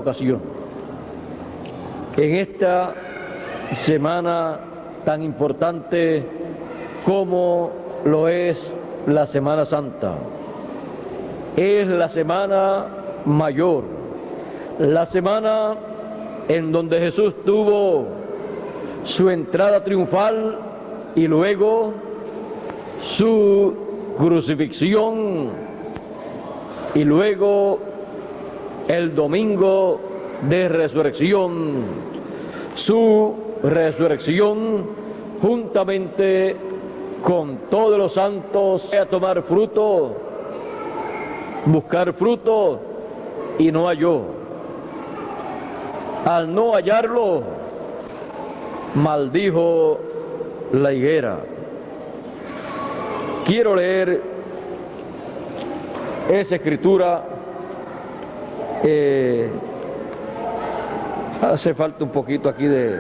ocasión. En esta semana tan importante como lo es la Semana Santa, es la semana mayor, la semana en donde Jesús tuvo su entrada triunfal y luego su crucifixión y luego el domingo de resurrección, su resurrección juntamente con todos los santos a tomar fruto, buscar fruto y no halló. Al no hallarlo, maldijo la higuera. Quiero leer esa escritura. Hace falta un poquito aquí de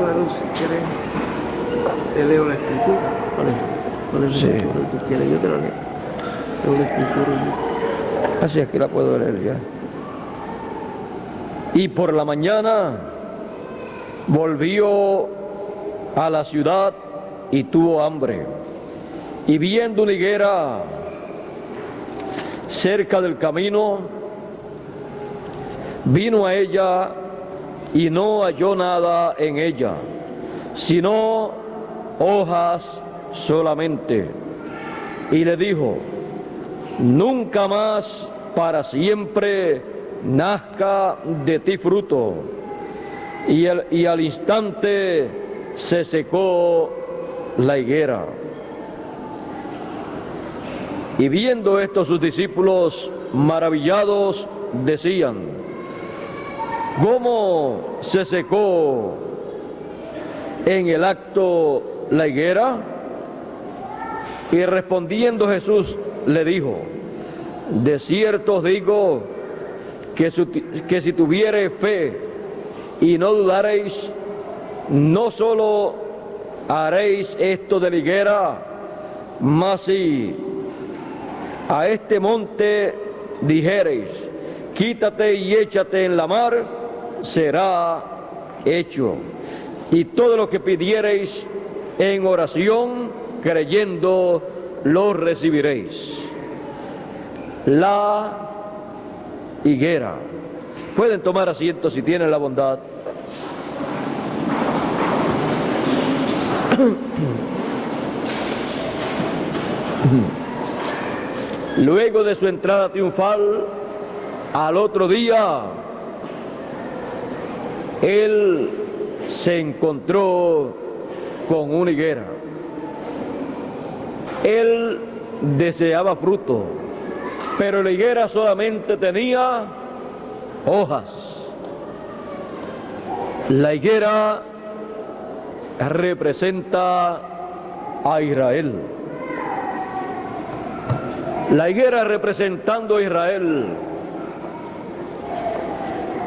luz, si quieres, te leo la escritura. Sí. ¿Tú quieres? Yo te la leo. Leo la escritura. Así aquí la puedo leer ya. Y por la mañana volvió a la ciudad y tuvo hambre. Y viendo una higuera cerca del camino, vino a ella y no halló nada en ella, sino hojas solamente. Y le dijo: nunca más para siempre nazca de ti fruto. Y al instante se secó la higuera. Y viendo esto sus discípulos maravillados decían: ¿cómo se secó en el acto la higuera? Y respondiendo Jesús le dijo: de cierto os digo que si tuviereis fe y no dudaréis, no solo haréis esto de la higuera, mas si a este monte dijereis: quítate y échate en la mar, será hecho. Y todo lo que pidiereis en oración, creyendo, lo recibiréis. La higuera. Pueden tomar asiento si tienen la bondad. Luego de su entrada triunfal, al otro día, él se encontró con una higuera. Él deseaba fruto, pero la higuera solamente tenía hojas. La higuera representa a Israel. La higuera representando a Israel,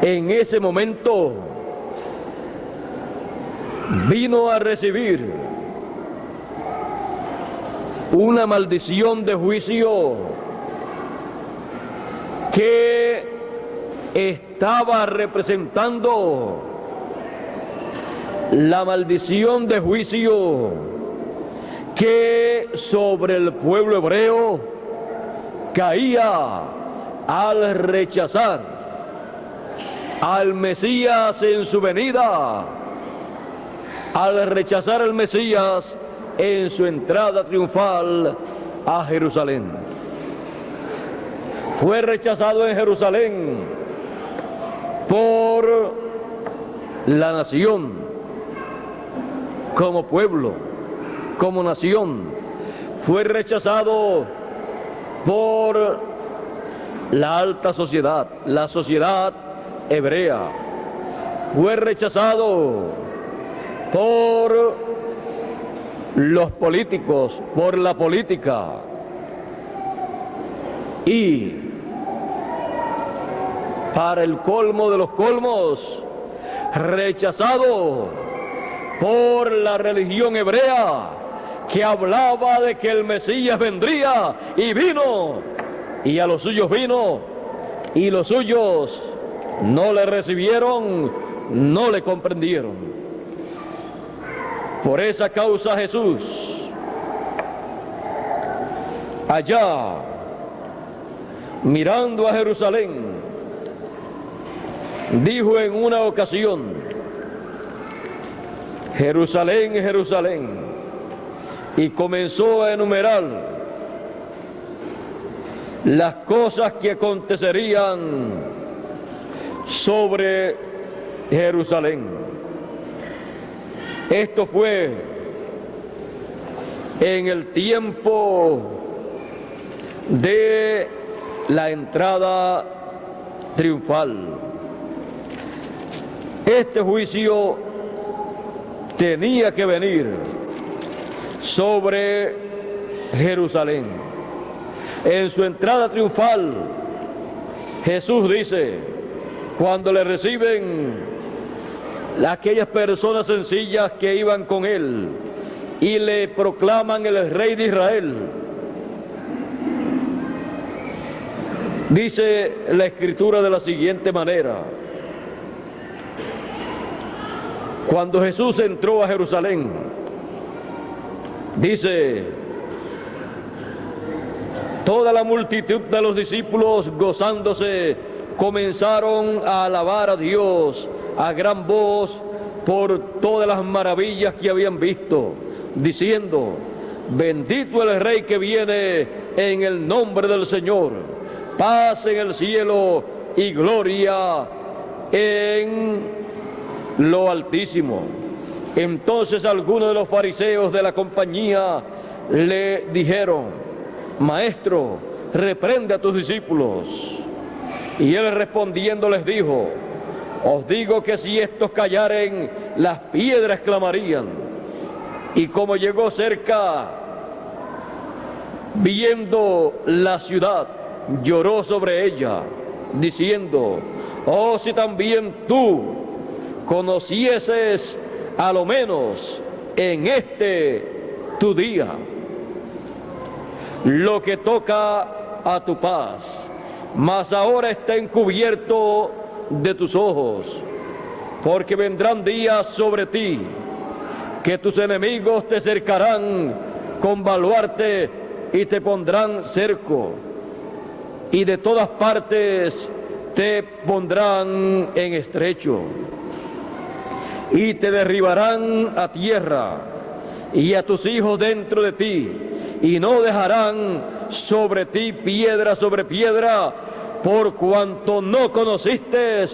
en ese momento vino a recibir una maldición de juicio que estaba representando la maldición de juicio que sobre el pueblo hebreo caía al rechazar al Mesías en su venida, al rechazar al Mesías en su entrada triunfal a Jerusalén. Fue rechazado en Jerusalén por la nación, como pueblo, como nación. Fue rechazado por la alta sociedad, la sociedad hebrea. Fue rechazado por los políticos, por la política. Y para el colmo de los colmos, rechazado por la religión hebrea, que hablaba de que el Mesías vendría y vino y a los suyos vino, y los suyos no le recibieron, no le comprendieron. Por esa causa Jesús, allá, mirando a Jerusalén, dijo en una ocasión: Jerusalén, Jerusalén, y comenzó a enumerar las cosas que acontecerían sobre Jerusalén. Esto fue en el tiempo de la entrada triunfal. Este juicio tenía que venir sobre Jerusalén. En su entrada triunfal, Jesús dice, cuando le reciben aquellas personas sencillas que iban con él y le proclaman el Rey de Israel, dice la Escritura de la siguiente manera: cuando Jesús entró a Jerusalén, dice, toda la multitud de los discípulos, gozándose, comenzaron a alabar a Dios a gran voz por todas las maravillas que habían visto, diciendo, bendito el Rey que viene en el nombre del Señor, paz en el cielo y gloria en lo altísimo. Entonces algunos de los fariseos de la compañía le dijeron, Maestro, reprende a tus discípulos. Y él respondiendo les dijo, os digo que si estos callaren, las piedras clamarían. Y como llegó cerca, viendo la ciudad, lloró sobre ella, diciendo, oh, si también tú conocieses a lo menos en este tu día lo que toca a tu paz, mas ahora está encubierto de tus ojos, porque vendrán días sobre ti que tus enemigos te cercarán con baluarte y te pondrán cerco, y de todas partes te pondrán en estrecho, y te derribarán a tierra, y a tus hijos dentro de ti, y no dejarán sobre ti piedra sobre piedra, por cuanto no conociste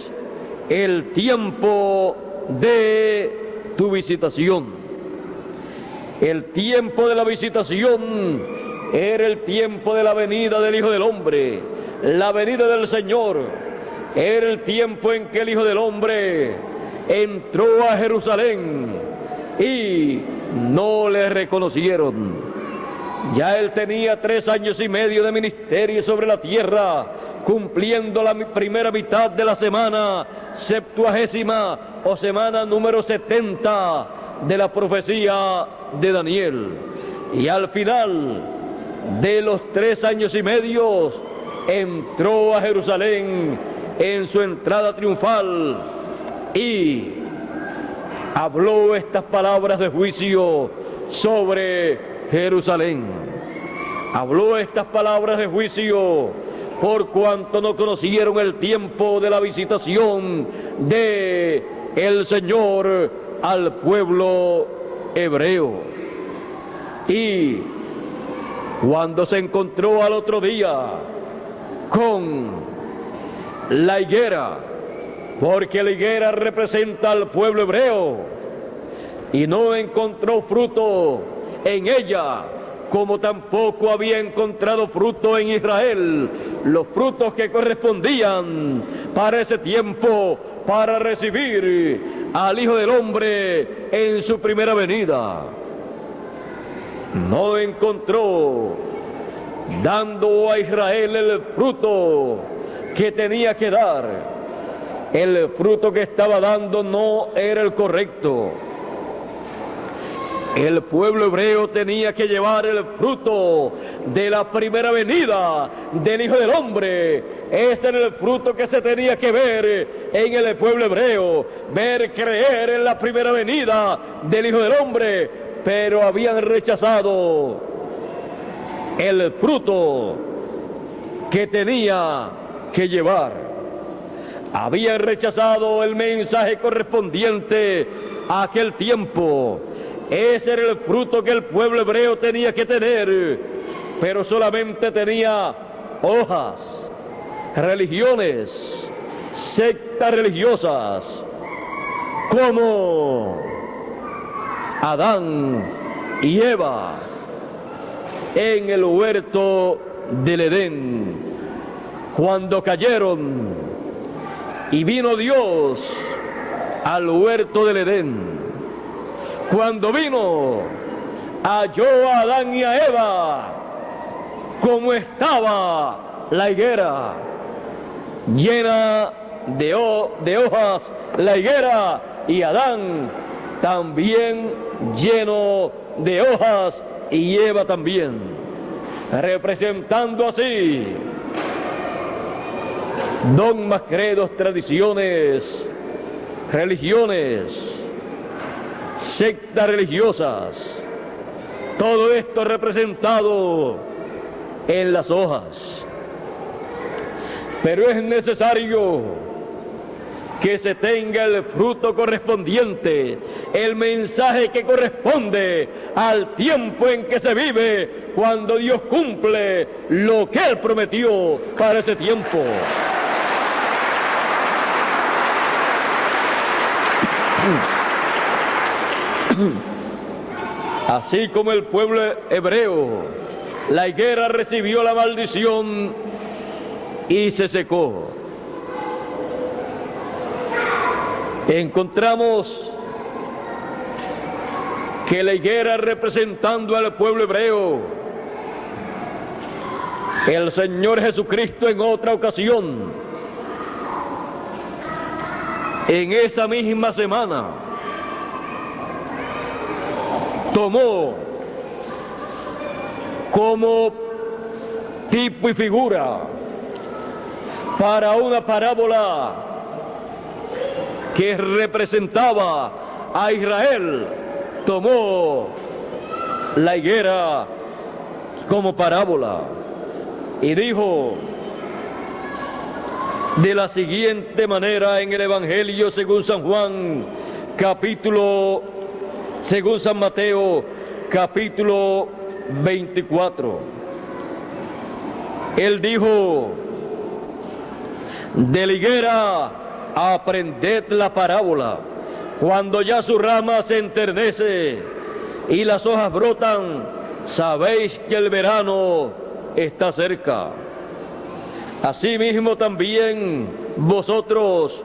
el tiempo de tu visitación. El tiempo de la visitación era el tiempo de la venida del Hijo del Hombre. La venida del Señor era el tiempo en que el Hijo del Hombre entró a Jerusalén y no le reconocieron. Ya él tenía 3 años y medio de ministerio sobre la tierra, cumpliendo la primera mitad de la semana 70ª o semana número 70 de la profecía de Daniel. Y al final de los 3 años y medio entró a Jerusalén en su entrada triunfal y habló estas palabras de juicio sobre Jerusalén. Habló estas palabras de juicio por cuanto no conocieron el tiempo de la visitación de el Señor al pueblo hebreo. Y cuando se encontró al otro día con la higuera, porque la higuera representa al pueblo hebreo, y no encontró fruto en ella, como tampoco había encontrado fruto en Israel, los frutos que correspondían para ese tiempo, para recibir al Hijo del Hombre en su primera venida. No encontró dando a Israel el fruto que tenía que dar. El fruto que estaba dando no era el correcto. El pueblo hebreo tenía que llevar el fruto de la primera venida del Hijo del Hombre. Ese era el fruto que se tenía que ver en el pueblo hebreo. Creer en la primera venida del Hijo del Hombre. Pero habían rechazado el fruto que tenía que llevar. Habían rechazado el mensaje correspondiente a aquel tiempo. Ese era el fruto que el pueblo hebreo tenía que tener, pero solamente tenía hojas, religiones, sectas religiosas, como Adán y Eva en el huerto del Edén, cuando cayeron y vino Dios al huerto del Edén. Cuando vino, halló a Adán y a Eva como estaba la higuera, llena de hojas la higuera, y Adán también lleno de hojas, y Eva también, representando así dogmas, credos, tradiciones, religiones, sectas religiosas, todo esto representado en las hojas. Pero es necesario que se tenga el fruto correspondiente, el mensaje que corresponde al tiempo en que se vive, cuando Dios cumple lo que Él prometió para ese tiempo. Así como el pueblo hebreo, la higuera recibió la maldición y se secó. Encontramos que la higuera, representando al pueblo hebreo, el Señor Jesucristo en otra ocasión, en esa misma semana, tomó como tipo y figura para una parábola que representaba a Israel, tomó la higuera como parábola y dijo de la siguiente manera en el Evangelio según San Juan, según San Mateo, capítulo 24. Él dijo: de la higuera aprended la parábola. Cuando ya su rama se enternece y las hojas brotan, sabéis que el verano está cerca. Asimismo también vosotros,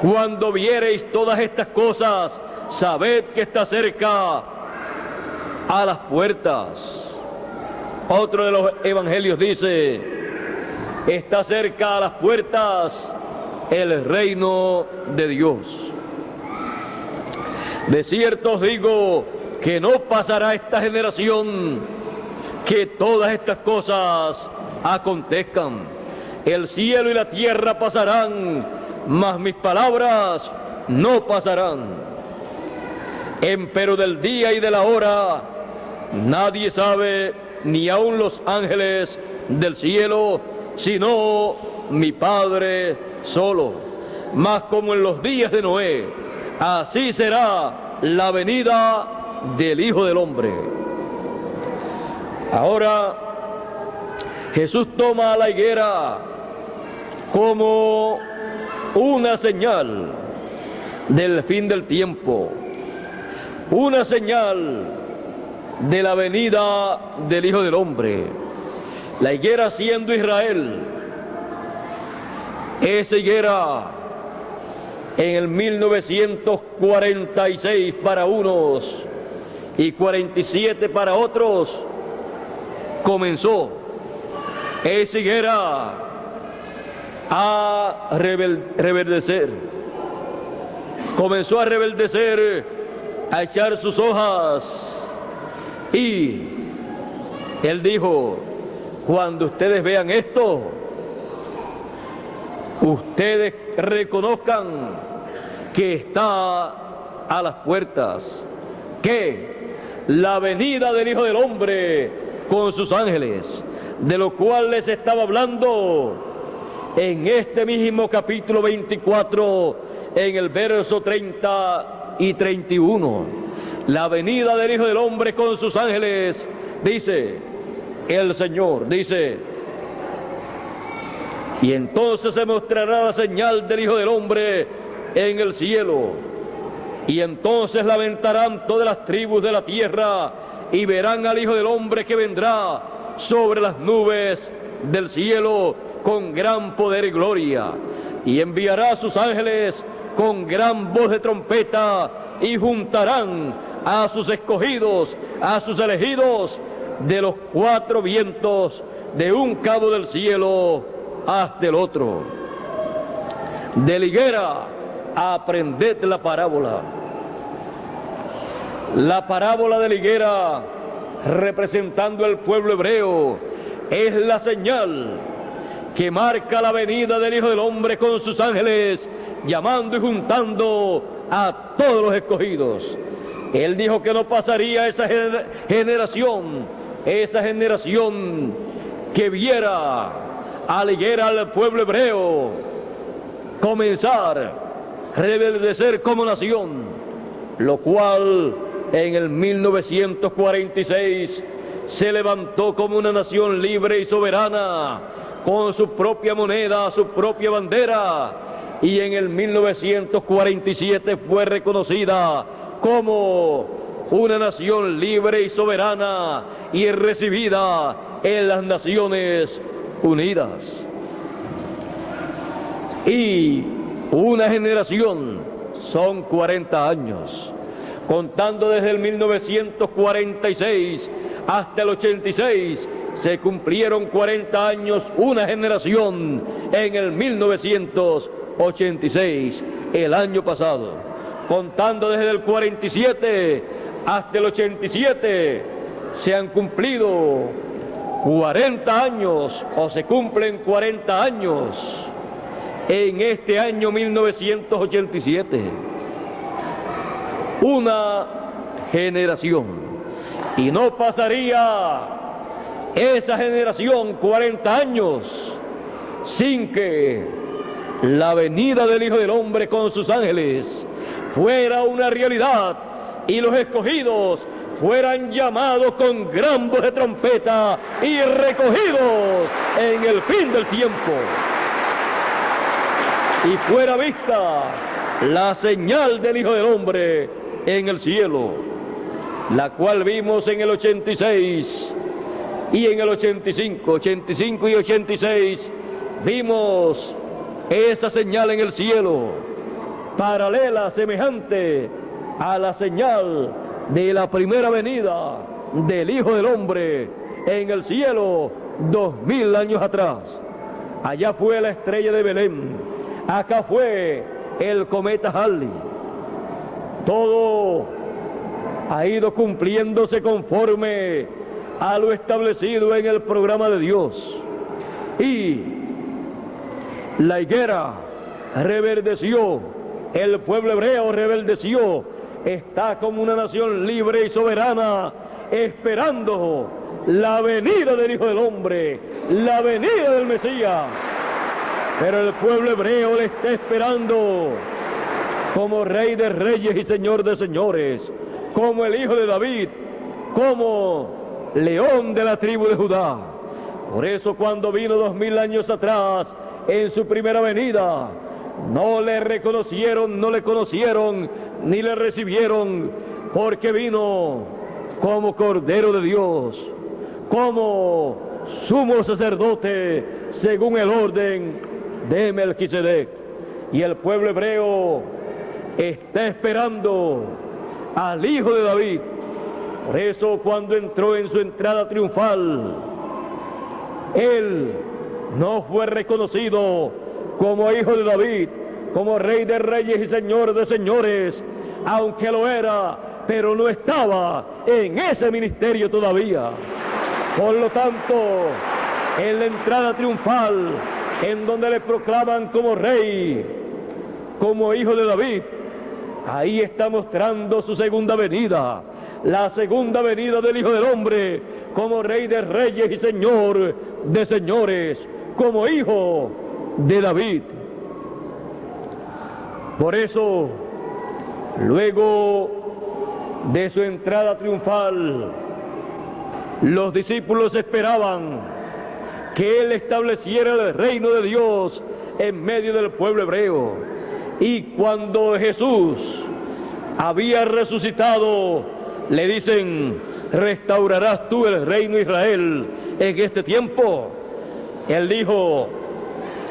cuando viereis todas estas cosas, sabed que está cerca a las puertas. Otro de los evangelios dice: está cerca a las puertas el reino de Dios. De cierto os digo que no pasará esta generación que todas estas cosas acontezcan. El cielo y la tierra pasarán, mas mis palabras no pasarán. Empero del día y de la hora nadie sabe, ni aun los ángeles del cielo, sino mi Padre solo. Mas como en los días de Noé, así será la venida del Hijo del Hombre. Ahora Jesús toma a la higuera como una señal del fin del tiempo, una señal de la venida del Hijo del Hombre. La higuera siendo Israel, esa higuera en el 1946 para unos y 47 para otros, comenzó esa higuera a reverdecer. Comenzó a rebeldecer a echar sus hojas. Y él dijo: cuando ustedes vean esto, ustedes reconozcan que está a las puertas, que la venida del Hijo del Hombre con sus ángeles, de lo cual les estaba hablando en este mismo capítulo 24, en el verso 30 y 31. La venida del Hijo del Hombre con sus ángeles, dice el Señor, dice: y entonces se mostrará la señal del Hijo del Hombre en el cielo, y entonces lamentarán todas las tribus de la tierra, y verán al Hijo del Hombre que vendrá sobre las nubes del cielo con gran poder y gloria, y enviará a sus ángeles con gran voz de trompeta, y juntarán a sus escogidos, a sus elegidos, de los cuatro vientos, de un cabo del cielo hasta el otro. De la higuera aprended la parábola. La parábola de la higuera, representando al pueblo hebreo, es la señal que marca la venida del Hijo del Hombre con sus ángeles, llamando y juntando a todos los escogidos. Él dijo que no pasaría esa generación que viera a la higuera, al pueblo hebreo, comenzar a reverdecer como nación, lo cual en el 1946 se levantó como una nación libre y soberana, con su propia moneda, su propia bandera, y en el 1947 fue reconocida como una nación libre y soberana y recibida en las Naciones Unidas. Y una generación son 40 años, contando desde el 1946 hasta el 86, se cumplieron 40 años, una generación, en el 1986, el año pasado. Contando desde el 47 hasta el 87, se han cumplido 40 años, o se cumplen 40 años, en este año 1987. Una generación, y no pasaría esa generación 40 años sin que la venida del Hijo del Hombre con sus ángeles fuera una realidad y los escogidos fueran llamados con gran voz de trompeta y recogidos en el fin del tiempo, y fuera vista la señal del Hijo del Hombre en el cielo, la cual vimos en el 86 y en el 85 y 86, vimos esa señal en el cielo, paralela, semejante a la señal de la primera venida del Hijo del Hombre en el cielo 2000 años atrás. Allá fue la estrella de Belén, acá fue el cometa Halley. Todo ha ido cumpliéndose conforme a lo establecido en el programa de Dios. Y la higuera reverdeció, el pueblo hebreo reverdeció, está como una nación libre y soberana, esperando la venida del Hijo del Hombre, la venida del Mesías. Pero el pueblo hebreo le está esperando como Rey de Reyes y Señor de Señores, como el Hijo de David, como León de la tribu de Judá. Por eso cuando vino 2000 años atrás, en su primera venida, no le reconocieron, no le conocieron, ni le recibieron, porque vino como Cordero de Dios, como sumo sacerdote, según el orden de Melquisedec. Y el pueblo hebreo está esperando al Hijo de David. Por eso cuando entró en su entrada triunfal, él no fue reconocido como Hijo de David, como Rey de Reyes y Señor de Señores, aunque lo era, pero no estaba en ese ministerio todavía. Por lo tanto, en la entrada triunfal, en donde le proclaman como rey, como hijo de David, ahí está mostrando su segunda venida, la segunda venida del Hijo del Hombre, como Rey de Reyes y Señor de Señores, como hijo de David. Por eso, luego de su entrada triunfal, los discípulos esperaban que Él estableciera el reino de Dios en medio del pueblo hebreo. Y cuando Jesús había resucitado, le dicen: ¿restaurarás tú el reino de Israel en este tiempo? Él dijo: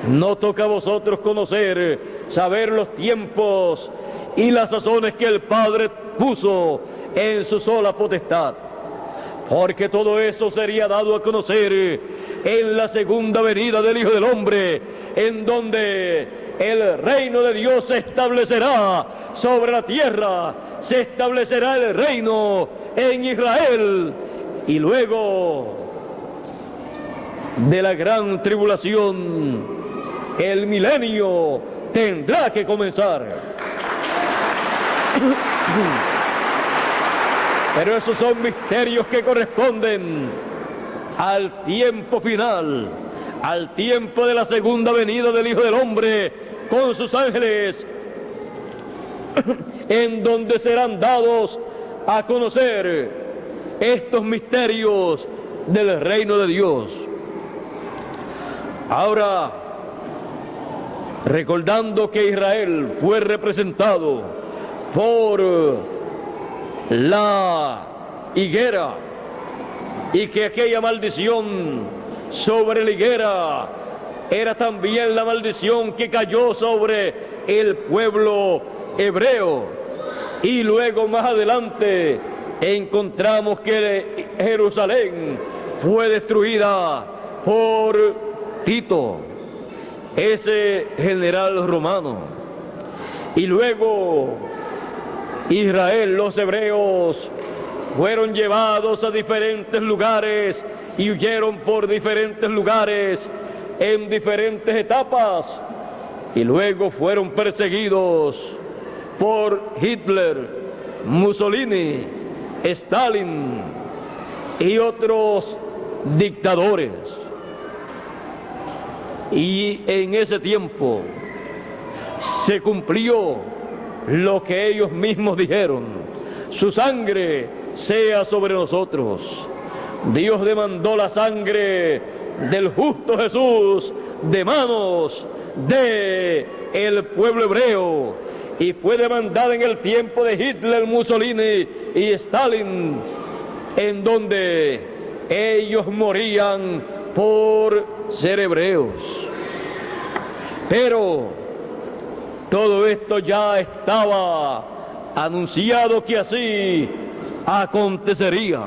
no toca a vosotros conocer, saber los tiempos y las sazones que el Padre puso en su sola potestad, porque todo eso sería dado a conocer en la segunda venida del Hijo del Hombre, en donde el reino de Dios se establecerá sobre la tierra, se establecerá el reino en Israel, y luego de la gran tribulación, el milenio tendrá que comenzar. Pero esos son misterios que corresponden al tiempo final, al tiempo de la segunda venida del Hijo del Hombre con sus ángeles, en donde serán dados a conocer estos misterios del reino de Dios. Ahora, recordando que Israel fue representado por la higuera y que aquella maldición sobre la higuera era también la maldición que cayó sobre el pueblo hebreo, y luego más adelante encontramos que Jerusalén fue destruida por Tito, ese general romano, y luego Israel, los hebreos, fueron llevados a diferentes lugares y huyeron por diferentes lugares en diferentes etapas, y luego fueron perseguidos por Hitler, Mussolini, Stalin y otros dictadores. Y en ese tiempo se cumplió lo que ellos mismos dijeron: su sangre sea sobre nosotros. Dios demandó la sangre del justo Jesús de manos de el pueblo hebreo, y fue demandada en el tiempo de Hitler, Mussolini y Stalin, en donde ellos morían por ser hebreos. Pero todo esto ya estaba anunciado que así acontecería.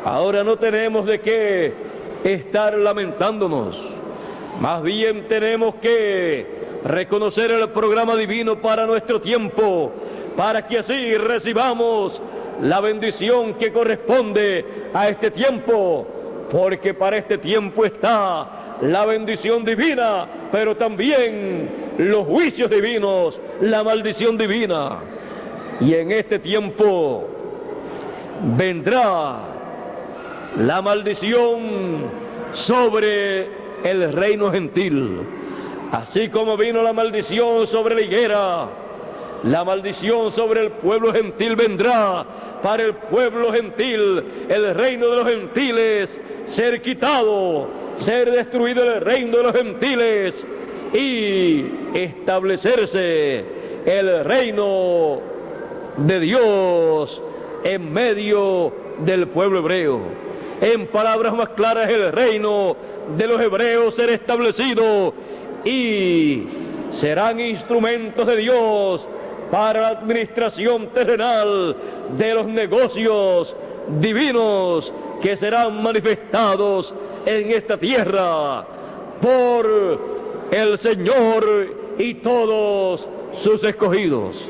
Ahora no tenemos de qué estar lamentándonos, más bien tenemos que reconocer el programa divino para nuestro tiempo, para que así recibamos la bendición que corresponde a este tiempo, porque para este tiempo está la bendición divina, pero también los juicios divinos, la maldición divina. Y en este tiempo vendrá la maldición sobre el reino gentil, así como vino la maldición sobre la higuera. La maldición sobre el pueblo gentil vendrá para el pueblo gentil, el reino de los gentiles ser quitado, ser destruido el reino de los gentiles y establecerse el reino de Dios en medio del pueblo hebreo. En palabras más claras, el reino de los hebreos será establecido y serán instrumentos de Dios para la administración terrenal de los negocios divinos que serán manifestados en esta tierra por el Señor y todos sus escogidos.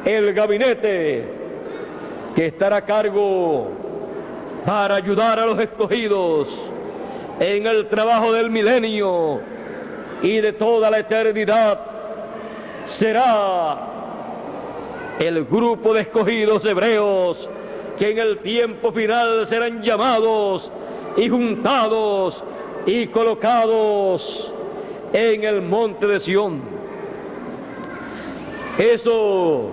el gabinete que estará a cargo para ayudar a los escogidos en el trabajo del milenio y de toda la eternidad. Será el grupo de escogidos hebreos que en el tiempo final serán llamados y juntados y colocados en el monte de Sión. Eso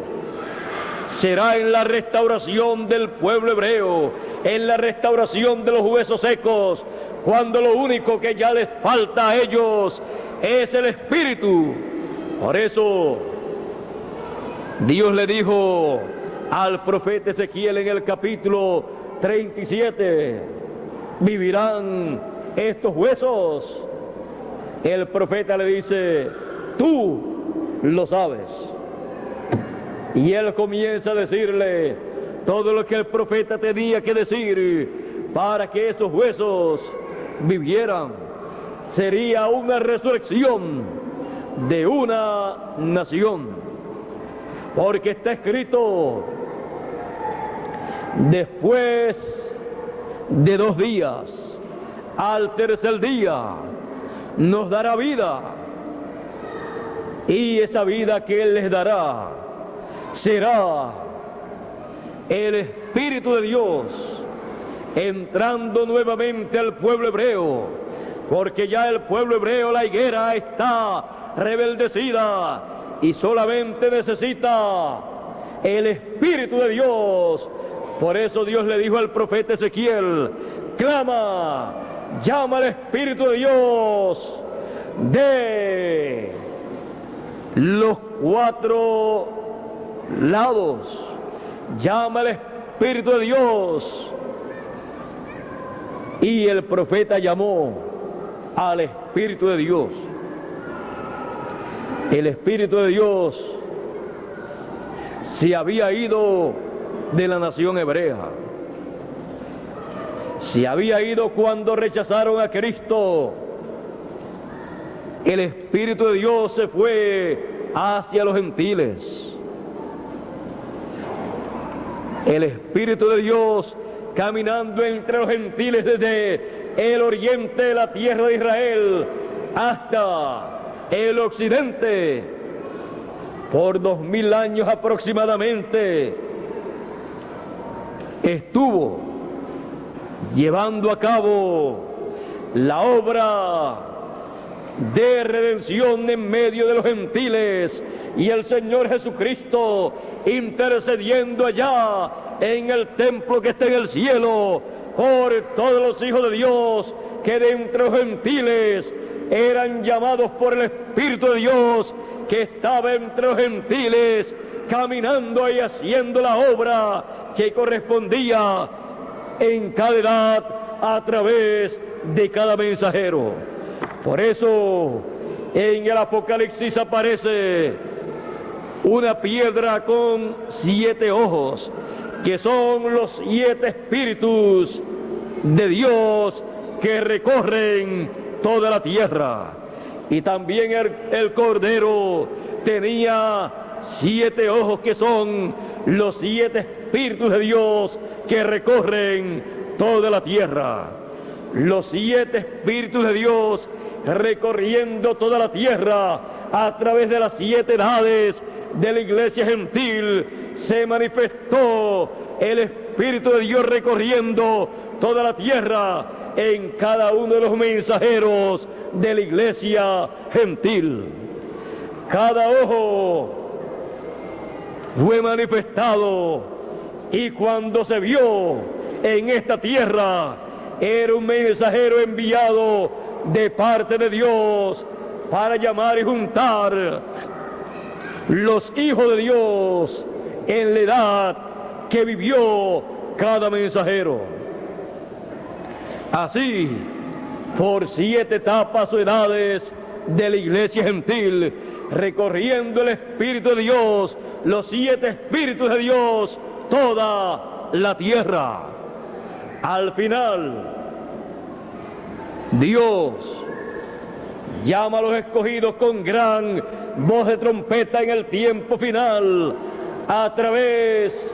será en la restauración del pueblo hebreo, en la restauración de los huesos secos, cuando lo único que ya les falta a ellos es el Espíritu. Por eso Dios le dijo al profeta Ezequiel en el capítulo 37, ¿vivirán estos huesos? El profeta le dice, tú lo sabes. Y él comienza a decirle todo lo que el profeta tenía que decir para que esos huesos vivieran. Sería una resurrección de una nación, porque está escrito, después de 2 días, al tercer día, nos dará vida, y esa vida que Él les dará será el Espíritu de Dios entrando nuevamente al pueblo hebreo, porque ya el pueblo hebreo, la higuera, está rebeldecida y solamente necesita el Espíritu de Dios. Por eso Dios le dijo al profeta Ezequiel, clama, llama al Espíritu de Dios de los 4 lados, llama al Espíritu de Dios. Y el profeta llamó al Espíritu de Dios. El Espíritu de Dios se había ido de la nación hebrea. Se había ido cuando rechazaron a Cristo. El Espíritu de Dios se fue hacia los gentiles. El Espíritu de Dios caminando entre los gentiles desde el oriente de la tierra de Israel hasta el occidente, por 2000 años aproximadamente, estuvo llevando a cabo la obra de redención en medio de los gentiles, y el Señor Jesucristo intercediendo allá en el templo que está en el cielo por todos los hijos de Dios que de entre los gentiles eran llamados por el Espíritu de Dios que estaba entre los gentiles, caminando y haciendo la obra que correspondía en cada edad a través de cada mensajero. Por eso en el Apocalipsis aparece una piedra con 7 ojos, que son los 7 espíritus de Dios que recorren toda la tierra. Y también el Cordero tenía 7 ojos, que son los 7 espíritus de Dios que recorren toda la tierra. Los 7 espíritus de Dios recorriendo toda la tierra a través de las 7 edades de la iglesia gentil. Se manifestó el Espíritu de Dios recorriendo toda la tierra en cada uno de los mensajeros de la iglesia gentil. Cada ojo fue manifestado, y cuando se vio en esta tierra, era un mensajero enviado de parte de Dios para llamar y juntar los hijos de Dios en la edad que vivió cada mensajero. Así, por 7 etapas o edades de la iglesia gentil, recorriendo el Espíritu de Dios, los 7 espíritus de Dios, toda la tierra. Al final, Dios llama a los escogidos con gran voz de trompeta en el tiempo final a través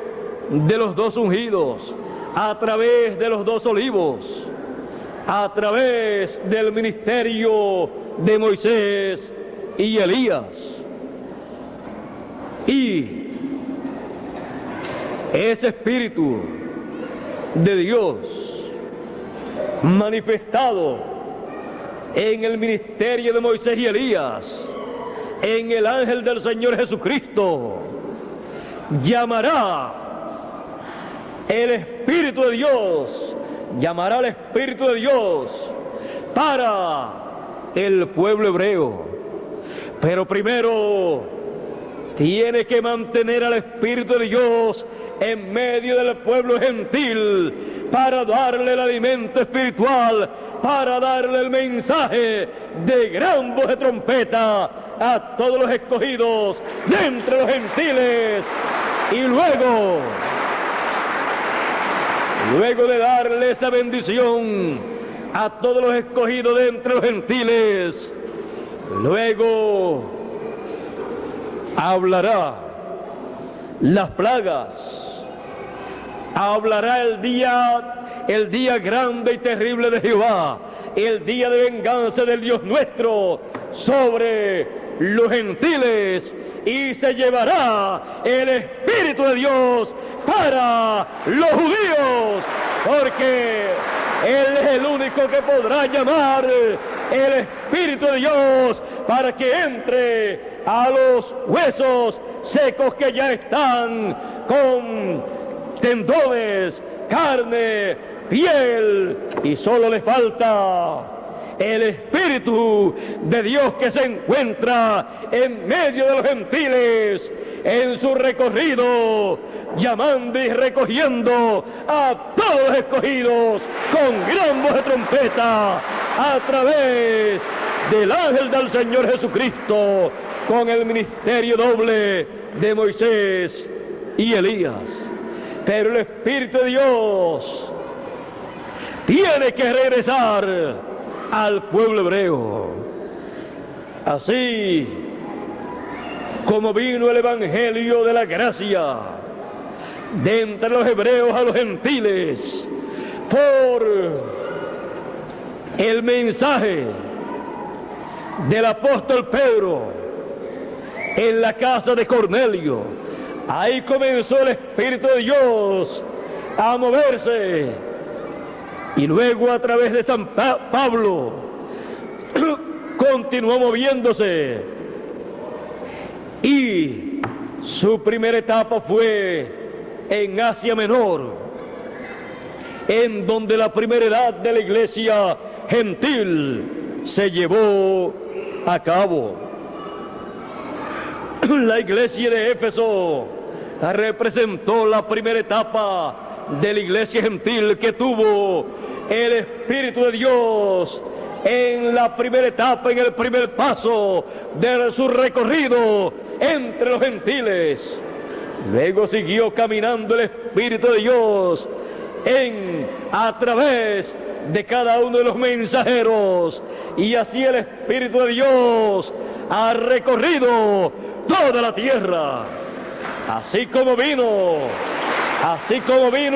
de los dos ungidos, a través de los dos olivos, a través del ministerio de Moisés y Elías. Y ese Espíritu de Dios manifestado en el ministerio de Moisés y Elías, en el ángel del Señor Jesucristo, llamará el Espíritu de Dios, llamará al Espíritu de Dios para el pueblo hebreo. Pero primero tiene que mantener al Espíritu de Dios en medio del pueblo gentil para darle el alimento espiritual, para darle el mensaje de gran voz de trompeta a todos los escogidos de entre los gentiles. Y luego de darle esa bendición a todos los escogidos de entre los gentiles, luego hablará las plagas, hablará el día grande y terrible de Jehová, el día de venganza del Dios nuestro sobre los gentiles, y se llevará el Espíritu de Dios para los judíos, porque Él es el único que podrá llamar el Espíritu de Dios para que entre a los huesos secos que ya están con tendones, carne, piel, y solo le falta el Espíritu de Dios que se encuentra en medio de los gentiles en su recorrido, llamando y recogiendo a todos los escogidos con gran voz de trompeta a través del ángel del Señor Jesucristo, con el ministerio doble de Moisés y Elías. Pero el Espíritu de Dios tiene que regresar al pueblo hebreo. Así como vino el evangelio de la gracia de entre los hebreos a los gentiles por el mensaje del apóstol Pedro en la casa de Cornelio, ahí comenzó el Espíritu de Dios a moverse, y luego a través de San Pablo continuó moviéndose, y su primera etapa fue en Asia Menor, en donde la primera edad de la iglesia gentil se llevó a cabo. La iglesia de Éfeso representó la primera etapa de la iglesia gentil que tuvo el Espíritu de Dios en la primera etapa, en el primer paso de su recorrido entre los gentiles. Luego siguió caminando el Espíritu de Dios a través de cada uno de los mensajeros, y así el Espíritu de Dios ha recorrido toda la tierra. Así como vino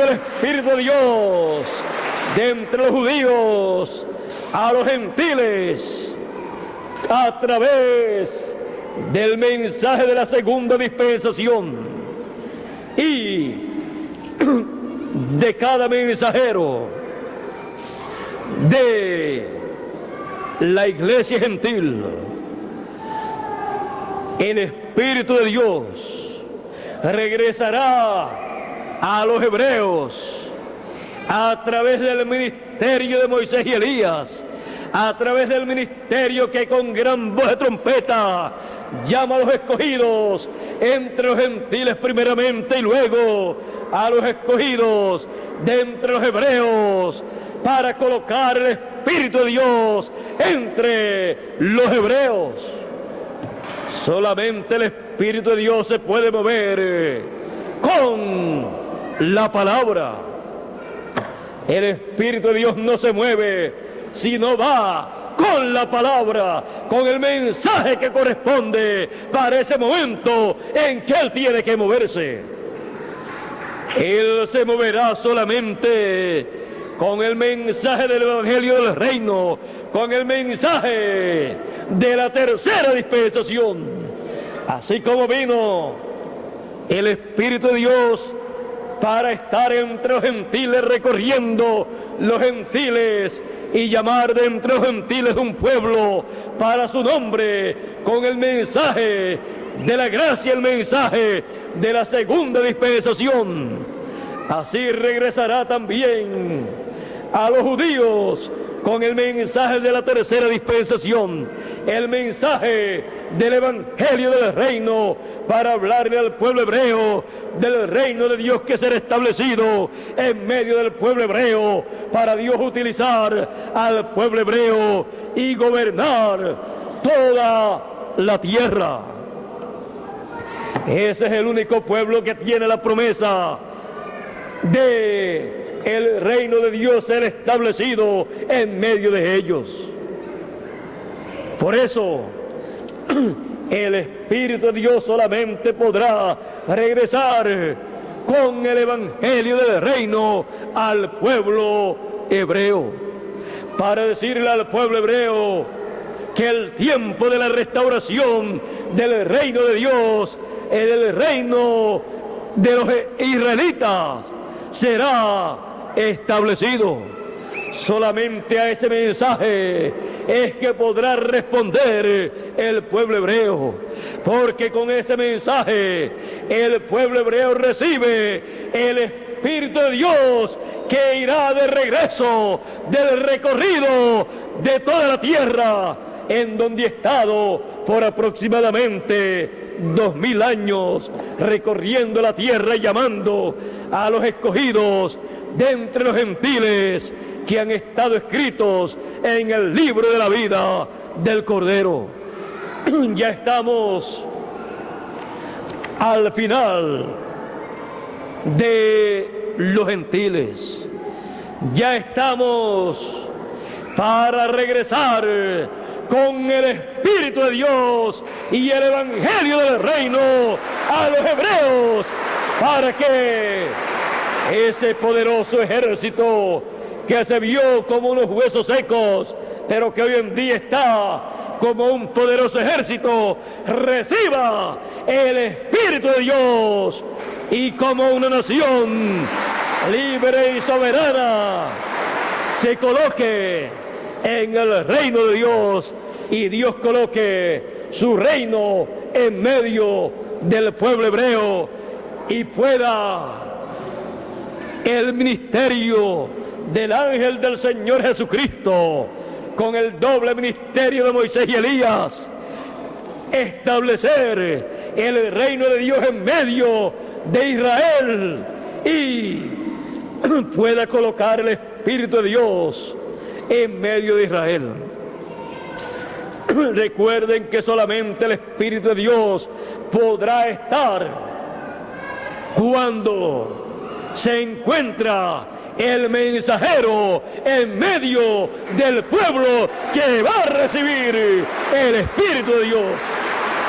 el Espíritu de Dios de entre los judíos a los gentiles a través del mensaje de la segunda dispensación y de cada mensajero de la iglesia gentil. El Espíritu de Dios regresará a los hebreos a través del ministerio de Moisés y Elías, a través del ministerio que con gran voz de trompeta llama a los escogidos entre los gentiles primeramente, y luego a los escogidos de entre los hebreos, para colocar el Espíritu de Dios entre los hebreos. Solamente el Espíritu de Dios se puede mover con la palabra. El Espíritu de Dios no se mueve si no va con la palabra, con el mensaje que corresponde para ese momento en que él tiene que moverse. Él se moverá solamente con el mensaje del Evangelio del Reino, con el mensaje de la tercera dispensación. Así como vino el Espíritu de Dios para estar entre los gentiles, recorriendo los gentiles y llamar de entre los gentiles un pueblo para su nombre, con el mensaje de la gracia, el mensaje de la segunda dispensación. Así regresará también a los judíos con el mensaje de la tercera dispensación, el mensaje del Evangelio del Reino, para hablarle al pueblo hebreo del reino de Dios que será establecido en medio del pueblo hebreo, para Dios utilizar al pueblo hebreo y gobernar toda la tierra. Ese es el único pueblo que tiene la promesa de el reino de Dios ser establecido en medio de ellos. Por eso el Espíritu de Dios solamente podrá regresar con el Evangelio del Reino al pueblo hebreo, para decirle al pueblo hebreo que el tiempo de la restauración del reino de Dios, el reino de los israelitas, será establecido. Solamente a ese mensaje es que podrá responder el pueblo hebreo, porque con ese mensaje el pueblo hebreo recibe el Espíritu de Dios, que irá de regreso del recorrido de toda la tierra, en donde ha estado por aproximadamente 2000 años recorriendo la tierra y llamando a los escogidos de entre los gentiles que han estado escritos en el libro de la vida del Cordero. Ya estamos al final de los gentiles, ya estamos para regresar con el Espíritu de Dios y el Evangelio del Reino a los hebreos, para que ese poderoso ejército que se vio como unos huesos secos, pero que hoy en día está como un poderoso ejército, reciba el Espíritu de Dios y como una nación libre y soberana se coloque en el reino de Dios, y Dios coloque su reino en medio del pueblo hebreo, y pueda el ministerio del ángel del Señor Jesucristo, con el doble ministerio de Moisés y Elías, establecer el reino de Dios en medio de Israel, y pueda colocar el Espíritu de Dios en medio de Israel. Recuerden que solamente el Espíritu de Dios podrá estar cuando se encuentra el mensajero en medio del pueblo que va a recibir el Espíritu de Dios,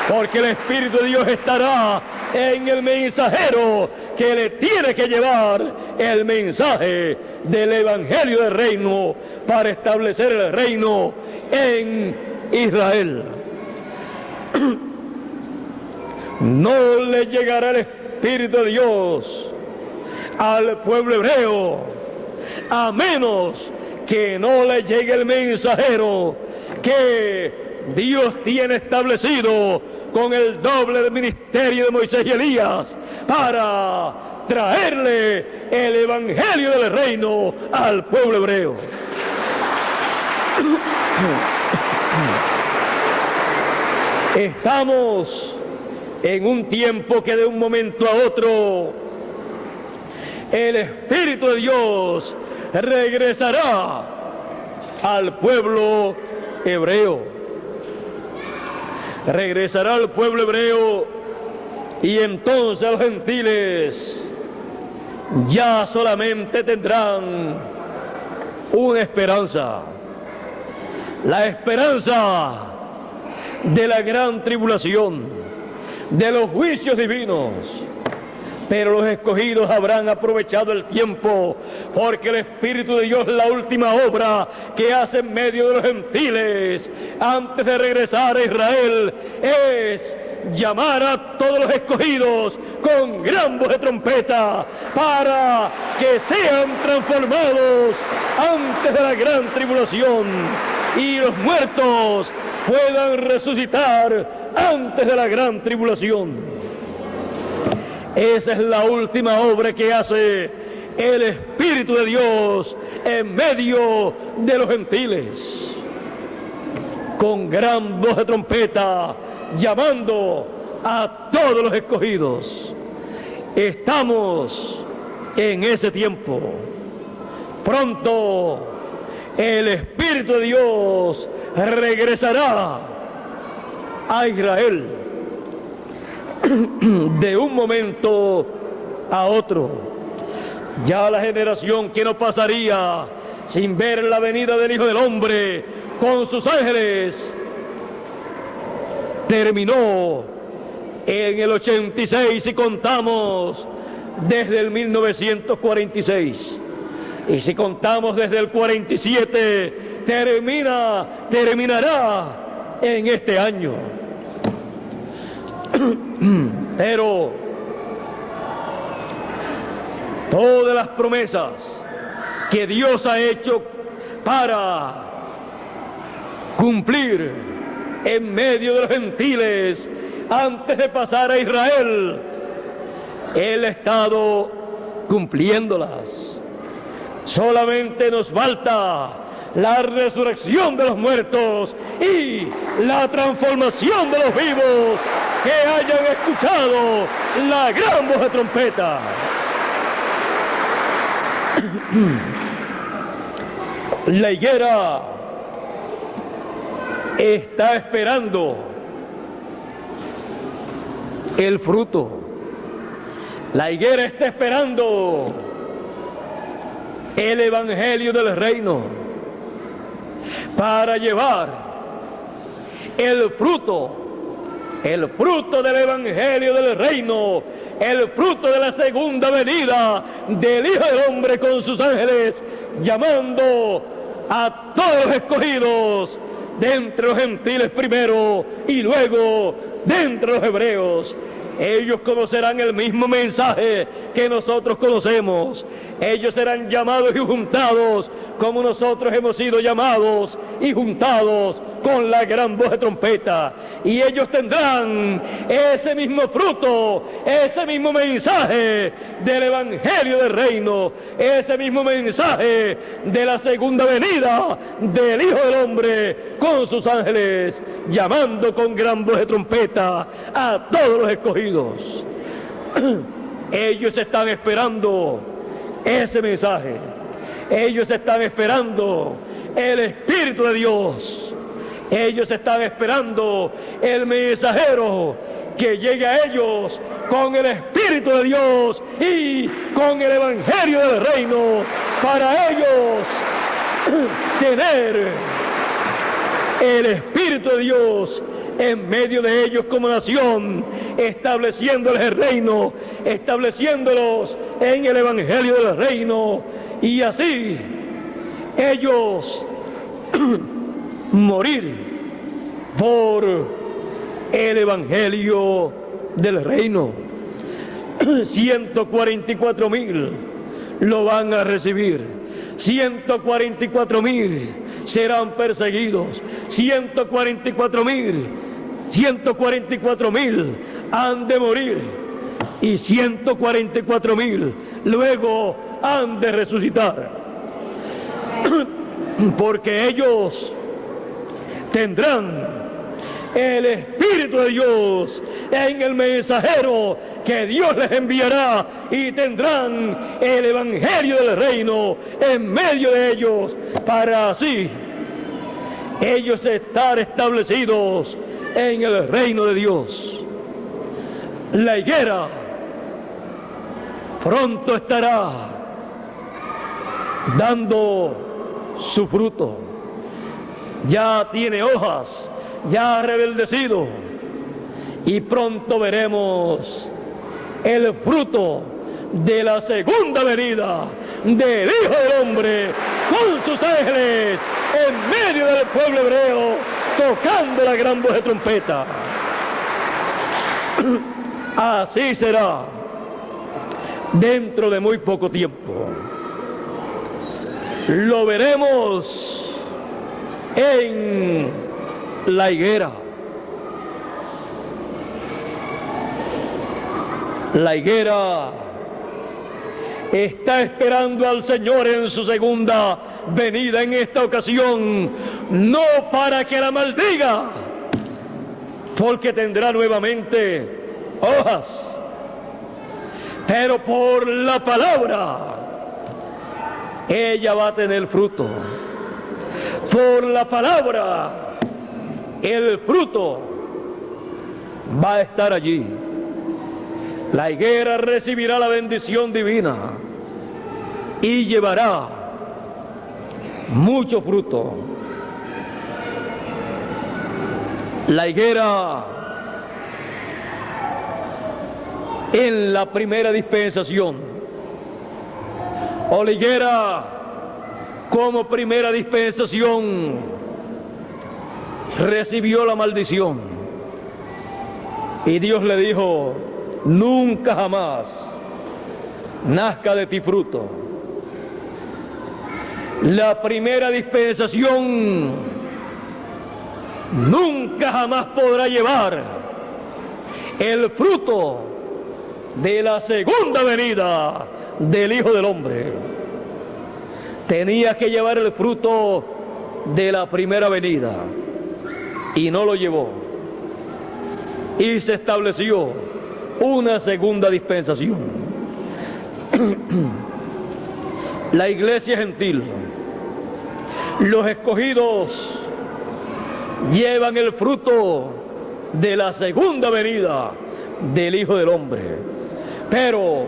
porque el Espíritu de Dios estará en el mensajero que le tiene que llevar el mensaje del Evangelio del Reino para establecer el reino en Israel. No le llegará el Espíritu de Dios al pueblo hebreo a menos que no le llegue el mensajero que Dios tiene establecido con el doble ministerio de Moisés y Elías para traerle el Evangelio del Reino al pueblo hebreo. Estamos en un tiempo que de un momento a otro el Espíritu de Dios regresará al pueblo hebreo. Regresará al pueblo hebreo, y entonces los gentiles ya solamente tendrán una esperanza. la esperanza de la gran tribulación, de los juicios divinos. Pero los escogidos habrán aprovechado el tiempo, porque el Espíritu de Dios, la última obra que hace en medio de los gentiles antes de regresar a Israel, es llamar a todos los escogidos con gran voz de trompeta para que sean transformados antes de la gran tribulación y los muertos puedan resucitar antes de la gran tribulación. Esa es la última obra que hace el Espíritu de Dios en medio de los gentiles, con gran voz de trompeta, llamando a todos los escogidos. Estamos en ese tiempo. Pronto el Espíritu de Dios regresará a Israel de un momento a otro. Ya la generación que no pasaría sin ver la venida del Hijo del Hombre con sus ángeles terminó en el 86, si contamos desde el 1946, y si contamos desde el 47, terminará en este año. Pero todas las promesas que Dios ha hecho para cumplir en medio de los gentiles antes de pasar a Israel, Él ha estado cumpliéndolas. Solamente nos falta la resurrección de los muertos y la transformación de los vivos que hayan escuchado la gran voz de trompeta. La higuera está esperando el fruto. La higuera está esperando el evangelio del reino para llevar el fruto del evangelio del reino, el fruto de la segunda venida del Hijo del Hombre con sus ángeles, llamando a todos los escogidos de entre los gentiles primero y luego de entre los hebreos. Ellos conocerán el mismo mensaje que nosotros conocemos. Ellos serán llamados y juntados como nosotros hemos sido llamados y juntados con la gran voz de trompeta. Y ellos tendrán ese mismo fruto, ese mismo mensaje del evangelio del reino, ese mismo mensaje de la segunda venida del Hijo del Hombre con sus ángeles, llamando con gran voz de trompeta a todos los escogidos. Ellos están esperando ese mensaje. Ellos están esperando el Espíritu de Dios. Ellos están esperando el mensajero que llegue a ellos con el Espíritu de Dios y con el evangelio del reino, para ellos tener el Espíritu de Dios en medio de ellos como nación, estableciéndoles el reino, estableciéndolos en el evangelio del reino, y así ellos morir por el evangelio del reino. 144,000 lo van a recibir. 144,000 serán perseguidos. 144,000 han de morir, y 144,000 luego han de resucitar, porque ellos tendrán el Espíritu de Dios en el mensajero que Dios les enviará, y tendrán el evangelio del reino en medio de ellos, para así ellos estar establecidos en el reino de Dios. La higuera pronto estará dando su fruto. ya tiene hojas, ya ha rebeldecido, y pronto veremos el fruto de la segunda venida del Hijo del Hombre con sus ángeles en medio del pueblo hebreo, tocando la gran voz de trompeta. Así será dentro de muy poco tiempo. Lo veremos en la higuera. La higuera está esperando al Señor en su segunda venida en esta ocasión, no para que la maldiga, porque tendrá nuevamente hojas, pero por la palabra ella va a tener fruto. Por la palabra el fruto va a estar allí. La higuera recibirá la bendición divina y llevará mucho fruto. La higuera en la primera dispensación, o la higuera como primera dispensación, recibió la maldición. Y Dios le dijo: nunca jamás nazca de ti fruto. La primera dispensación nunca jamás podrá llevar el fruto de la segunda venida del Hijo del Hombre. Tenía que llevar el fruto de la primera venida y no lo llevó. Y se estableció una segunda dispensación. La iglesia gentil, los escogidos, llevan el fruto de la segunda venida del Hijo del Hombre. Pero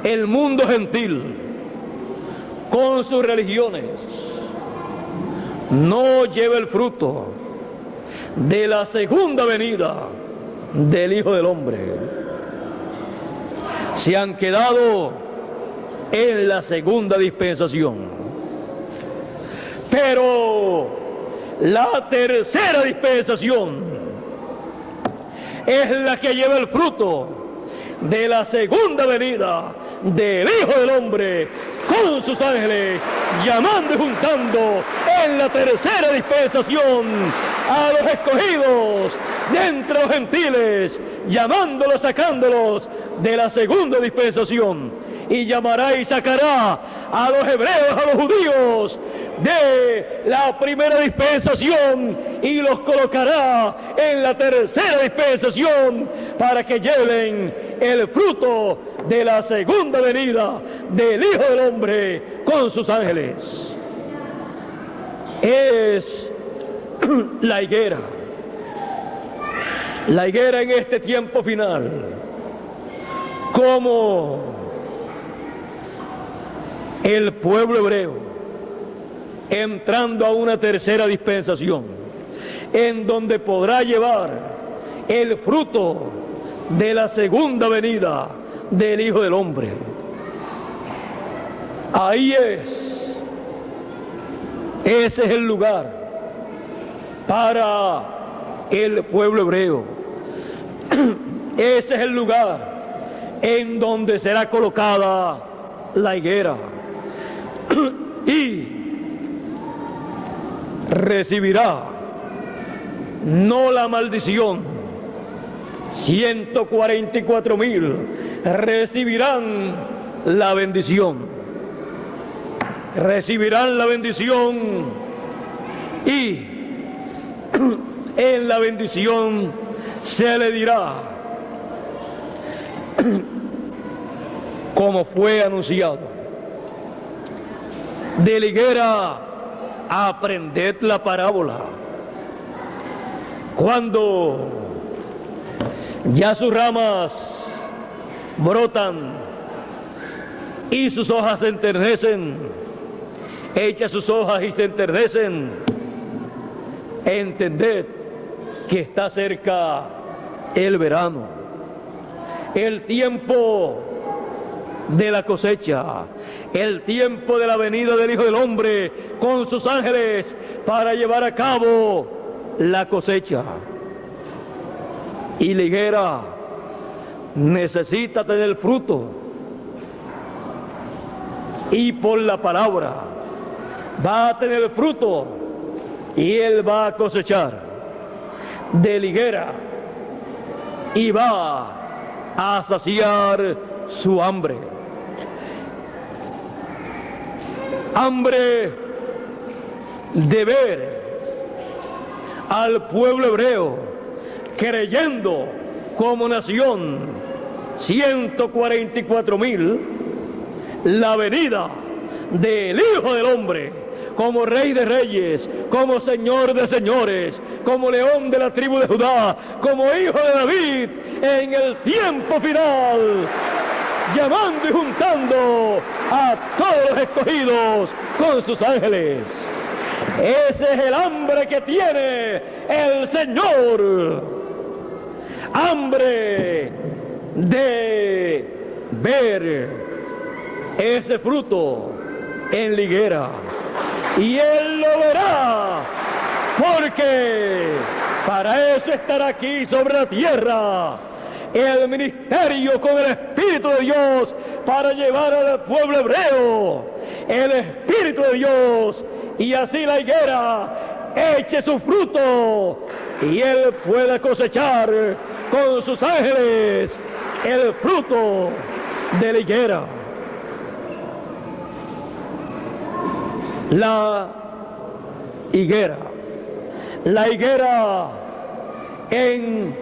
el mundo gentil, con sus religiones, no lleva el fruto de la segunda venida del Hijo del Hombre. Se han quedado en la segunda dispensación. Pero la tercera dispensación es la que lleva el fruto de la segunda venida del Hijo del Hombre con sus ángeles, llamando y juntando en la tercera dispensación a los escogidos de entre los gentiles, llamándolos, sacándolos de la segunda dispensación, y llamará y sacará a los hebreos, a los judíos de la primera dispensación, y los colocará en la tercera dispensación para que lleven el fruto de la segunda venida del Hijo del Hombre con sus ángeles. Es la higuera. La higuera en este tiempo final, como el pueblo hebreo entrando a una tercera dispensación, en donde podrá llevar el fruto de la segunda venida del Hijo del Hombre. Ahí ese es el lugar para el pueblo hebreo. Ese es el lugar en donde será colocada la higuera y recibirá no la maldición. 144,000 recibirán la bendición. Recibirán la bendición, y en la bendición se le dirá, como fue anunciado: de la higuera aprended la parábola. Cuando ya sus ramas brotan y sus hojas se enternecen, echa sus hojas y se enternecen, entended que está cerca el verano, el tiempo de la cosecha, el tiempo de la venida del Hijo del Hombre con sus ángeles para llevar a cabo la cosecha. Y la higuera necesita tener fruto, y por la palabra va a tener fruto, y él va a cosechar de la higuera y va a saciar su hambre. Hambre de ver al pueblo hebreo creyendo como nación 144,000 la venida del Hijo del Hombre como Rey de Reyes, como Señor de Señores, como León de la tribu de Judá, como Hijo de David en el tiempo final, llamando y juntando a todos los escogidos con sus ángeles. Ese es el hambre que tiene el Señor, hambre de ver ese fruto en la higuera, y él lo verá, porque para eso estará aquí sobre la tierra el ministerio con el Espíritu de Dios, para llevar al pueblo hebreo el Espíritu de Dios, y así la higuera eche su fruto y él pueda cosechar con sus ángeles el fruto de la higuera. La higuera en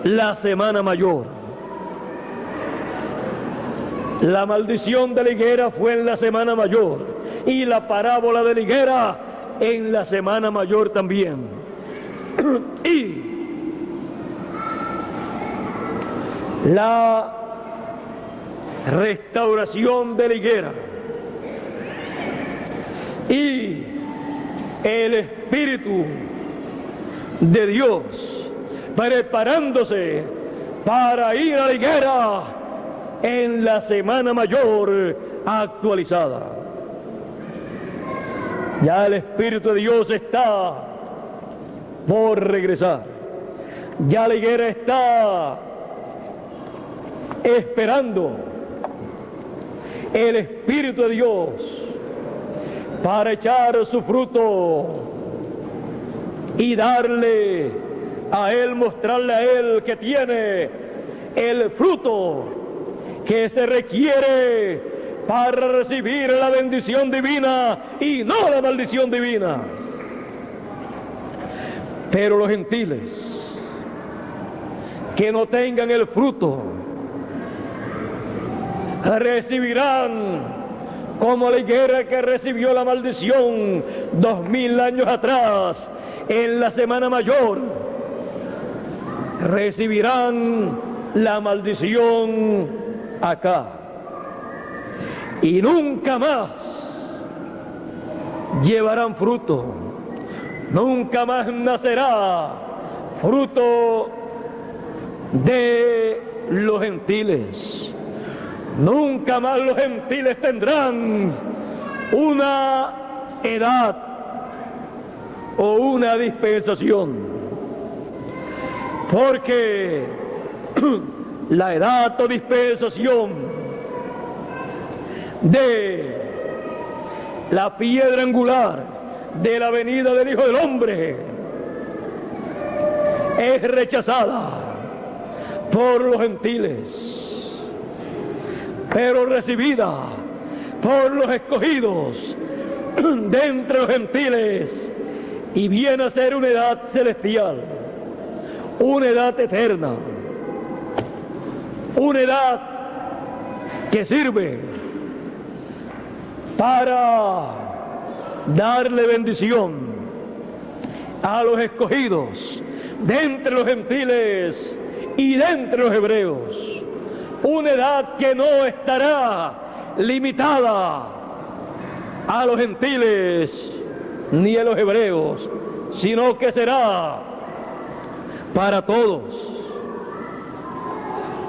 la Semana Mayor. La maldición de la higuera fue en la Semana Mayor, y la parábola de la higuera en la Semana Mayor también. Y la restauración de la higuera y el Espíritu de Dios preparándose para ir a la higuera en la Semana Mayor actualizada. Ya el Espíritu de Dios está por regresar. Ya la higuera está esperando el Espíritu de Dios para echar su fruto y darle a él, mostrarle a él que tiene el fruto que se requiere para recibir la bendición divina y no la maldición divina. Pero los gentiles que no tengan el fruto recibirán como la higuera que recibió la maldición 2000 años atrás en la Semana Mayor. Recibirán la maldición acá y nunca más llevarán fruto, nunca más nacerá fruto de los gentiles. Nunca más los gentiles tendrán una edad o una dispensación, porque la edad o dispensación de la piedra angular de la venida del Hijo del Hombre es rechazada por los gentiles, pero recibida por los escogidos de entre los gentiles, y viene a ser una edad celestial, una edad eterna, una edad que sirve para darle bendición a los escogidos de entre los gentiles y de entre los hebreos. Una edad que no estará limitada a los gentiles ni a los hebreos, sino que será para todos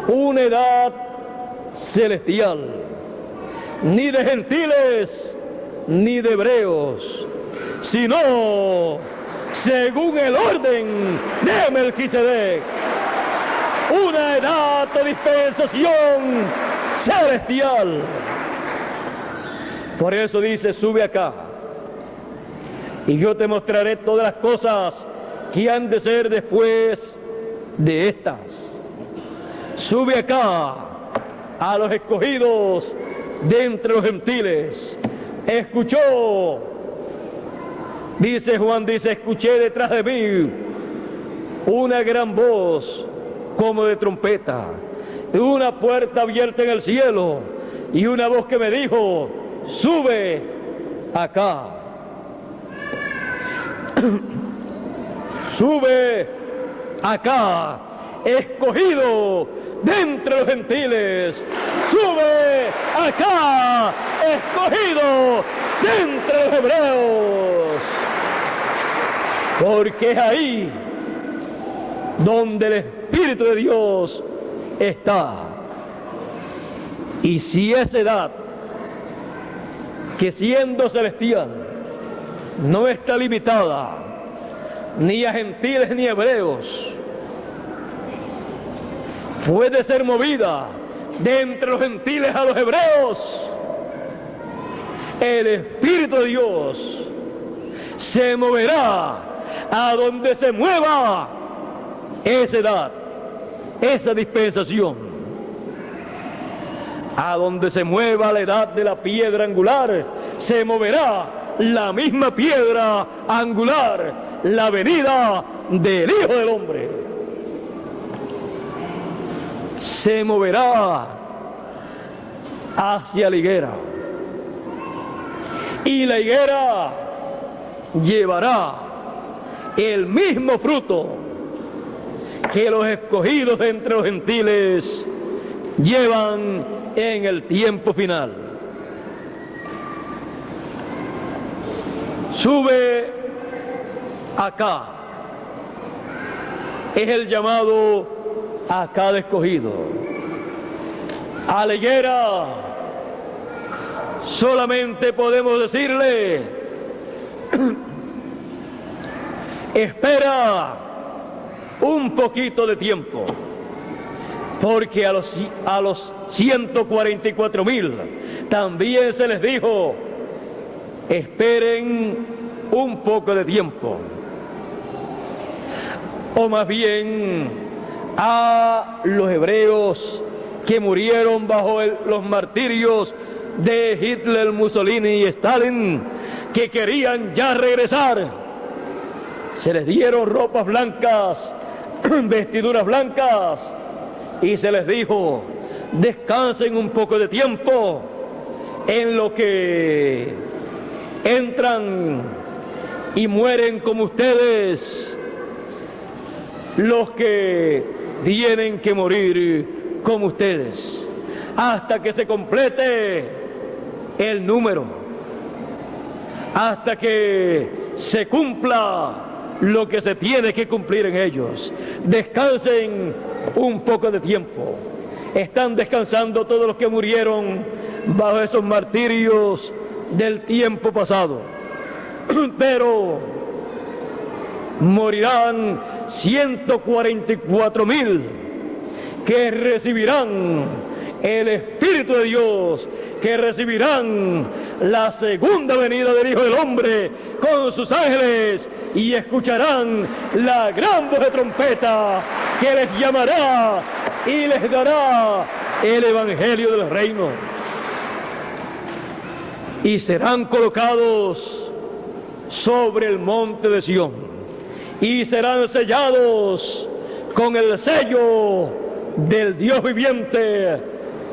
una edad celestial, ni de gentiles ni de hebreos, sino según el orden de Melquisedec, una edad de dispensación celestial. Por eso dice: sube acá y yo te mostraré todas las cosas que han de ser después de estas. Sube acá a los escogidos de entre los gentiles. Escuchó, dice Juan, dice: escuché detrás de mí una gran voz como de trompeta, y una puerta abierta en el cielo, y una voz que me dijo: sube acá. Sube acá, escogido de entre los gentiles. Sube acá, escogido de entre los hebreos. Porque es ahí donde el Espíritu de Dios está. Y si esa edad, que siendo celestial, no está limitada ni a gentiles ni a hebreos, puede ser movida de entre los gentiles a los hebreos, el Espíritu de Dios se moverá a donde se mueva esa edad, esa dispensación. A donde se mueva la edad de la piedra angular, se moverá la misma piedra angular, la venida del Hijo del Hombre. Se moverá hacia la higuera, y la higuera llevará el mismo fruto que los escogidos de entre los gentiles llevan en el tiempo final. Sube acá es el llamado a cada escogido. A la higuera solamente podemos decirle: espera un poquito de tiempo, porque a los 144,000 también se les dijo: esperen un poco de tiempo. O más bien a los hebreos que murieron bajo los martirios de Hitler, Mussolini y Stalin, que querían ya regresar, se les dieron ropas blancas, vestiduras blancas, y se les dijo: descansen un poco de tiempo en lo que entran y mueren como ustedes los que tienen que morir como ustedes, hasta que se complete el número, hasta que se cumpla lo que se tiene que cumplir en ellos. Descansen un poco de tiempo. Están descansando todos los que murieron bajo esos martirios del tiempo pasado, pero morirán 144,000 que recibirán el Espíritu de Dios, que recibirán la segunda venida del Hijo del Hombre con sus ángeles, y escucharán la gran voz de trompeta que les llamará y les dará el Evangelio del Reino. Y serán colocados sobre el monte de Sión, y serán sellados con el sello del Dios viviente,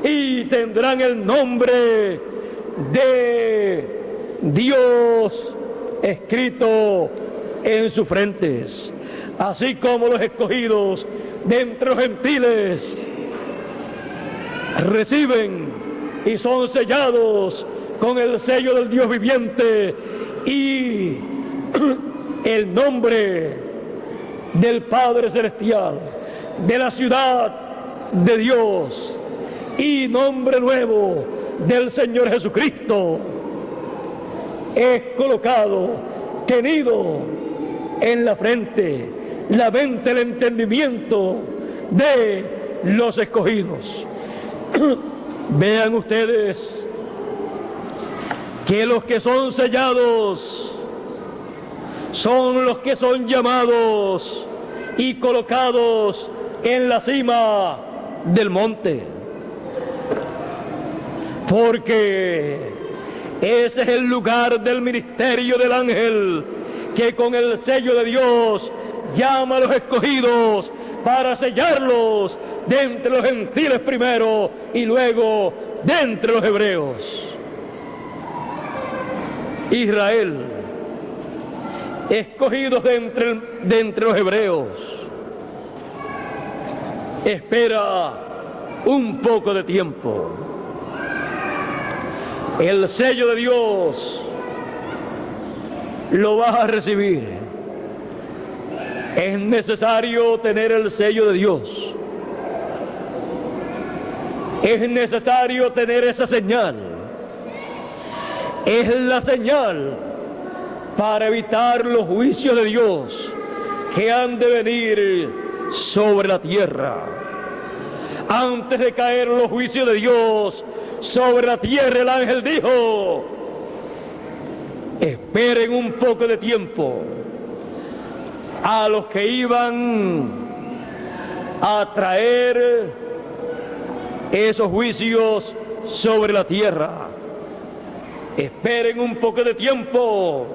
y tendrán el nombre de Dios escrito en sus frentes. Así como los escogidos de entre los gentiles reciben y son sellados con el sello del Dios viviente, y el nombre del Padre Celestial, de la ciudad de Dios y nombre nuevo del Señor Jesucristo es colocado, tenido en la frente, la mente, el entendimiento de los escogidos. Vean ustedes que los que son sellados son los que son llamados y colocados en la cima del monte, porque ese es el lugar del ministerio del ángel que con el sello de Dios llama a los escogidos para sellarlos de entre los gentiles primero y luego de entre los hebreos. Israel, escogidos de entre los hebreos, espera un poco de tiempo. El sello de Dios lo vas a recibir. Es necesario tener el sello de Dios. Es necesario tener esa señal. Es la señal para evitar los juicios de Dios que han de venir sobre la tierra. Antes de caer los juicios de Dios sobre la tierra, el ángel dijo: esperen un poco de tiempo a los que iban a traer esos juicios sobre la tierra. Esperen un poco de tiempo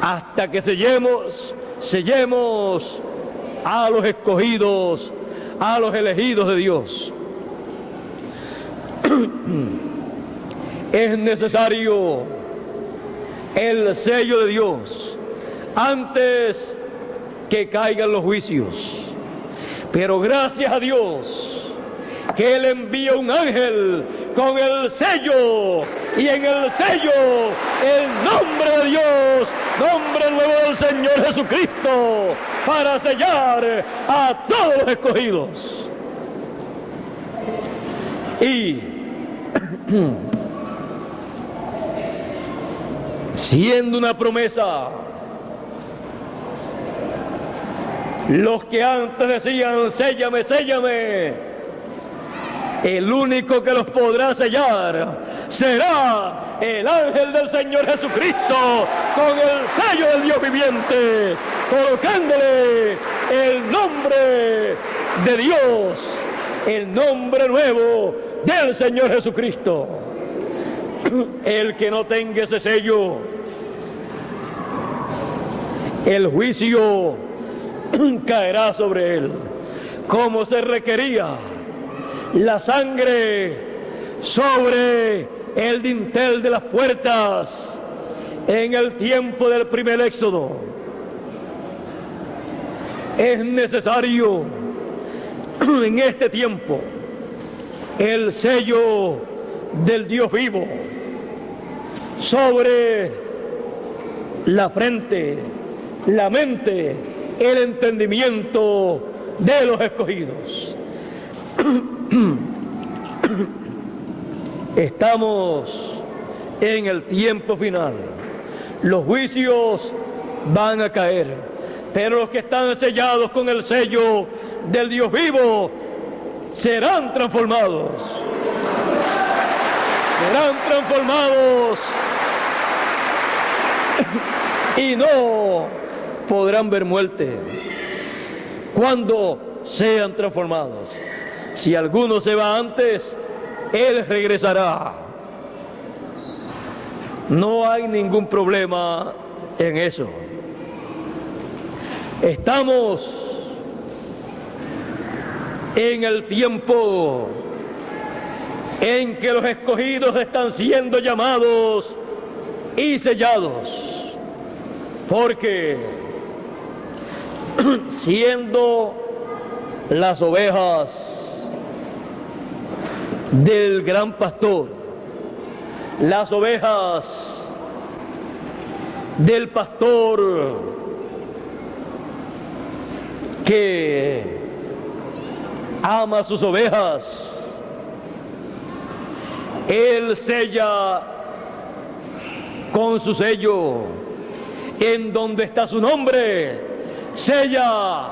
hasta que sellemos a los escogidos, a los elegidos de Dios. Es necesario el sello de Dios antes que caigan los juicios. Pero gracias a Dios que Él envía un ángel con el sello, y en el sello el nombre de Dios, nombre nuevo del Señor Jesucristo, para sellar a todos los escogidos. Y siendo una promesa, los que antes decían séllame, séllame, el único que los podrá sellar será el ángel del Señor Jesucristo, con el sello del Dios viviente, colocándole el nombre de Dios, el nombre nuevo del Señor Jesucristo. El que no tenga ese sello, el juicio caerá sobre él, como se requería la sangre sobre el dintel de las puertas en el tiempo del primer éxodo. Es necesario en este tiempo el sello del Dios vivo sobre la frente, la mente, el entendimiento de los escogidos. Estamos en el tiempo final. Los juicios van a caer, pero los que están sellados con el sello del Dios vivo serán transformados. Serán transformados y no podrán ver muerte cuando sean transformados. Si alguno se va antes, él regresará. No hay ningún problema en eso. Estamos en el tiempo en que los escogidos están siendo llamados y sellados, porque siendo las ovejas del gran pastor, las ovejas del pastor que ama sus ovejas. Él sella con su sello, en donde está su nombre, sella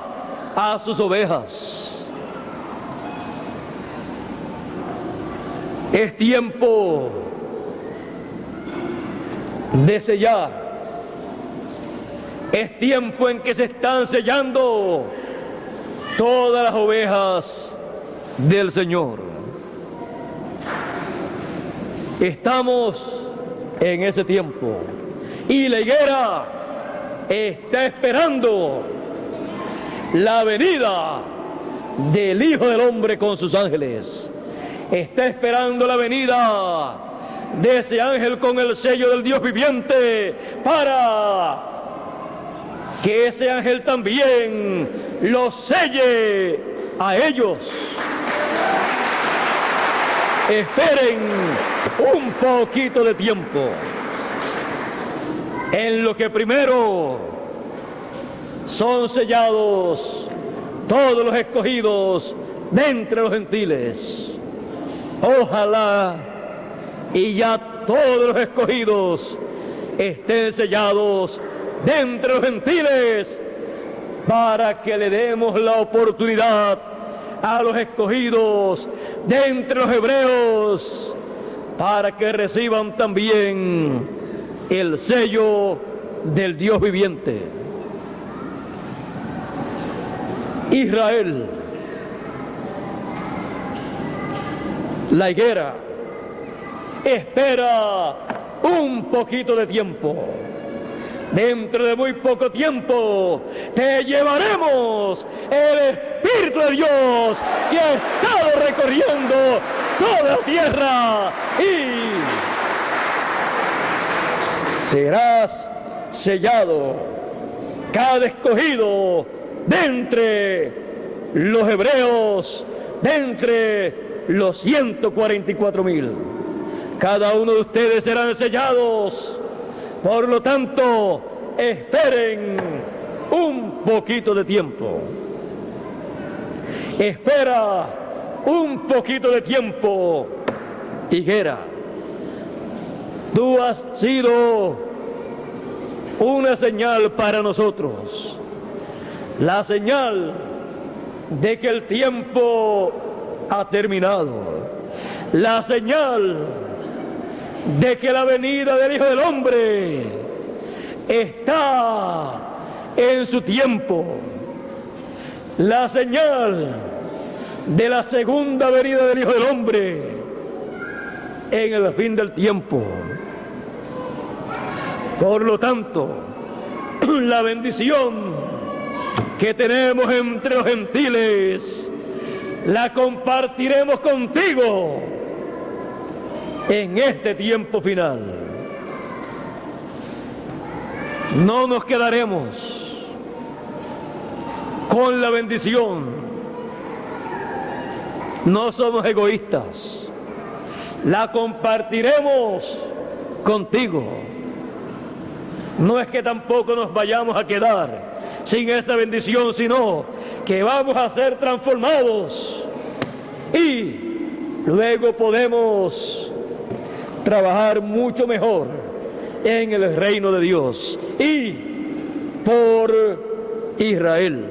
a sus ovejas. Es tiempo de sellar. Es tiempo en que se están sellando todas las ovejas del Señor. Estamos en ese tiempo y la higuera está esperando la venida del Hijo del Hombre con sus ángeles. Está esperando la venida de ese ángel con el sello del Dios viviente, para que ese ángel también los selle a ellos. Esperen un poquito de tiempo, en lo que primero son sellados todos los escogidos de entre los gentiles. Ojalá y ya todos los escogidos estén sellados de entre los gentiles, para que le demos la oportunidad a los escogidos de entre los hebreos, para que reciban también el sello del Dios viviente. Israel, la higuera, espera un poquito de tiempo. Dentro de muy poco tiempo te llevaremos el Espíritu de Dios, que ha estado recorriendo toda la tierra, y serás sellado, cada escogido de entre los hebreos, de entre los 144,000. Cada uno de ustedes serán sellados. Por lo tanto, esperen un poquito de tiempo. Espera un poquito de tiempo, higuera. Tú has sido una señal para nosotros. La señal de que el tiempo ha terminado. La señal de que la venida del Hijo del Hombre está en su tiempo. La señal de la segunda venida del Hijo del Hombre en el fin del tiempo. Por lo tanto, la bendición que tenemos entre los gentiles la compartiremos contigo en este tiempo final. No nos quedaremos con la bendición. No somos egoístas. La compartiremos contigo. No es que tampoco nos vayamos a quedar sin esa bendición, sino que vamos a ser transformados y luego podemos trabajar mucho mejor en el reino de Dios y por Israel.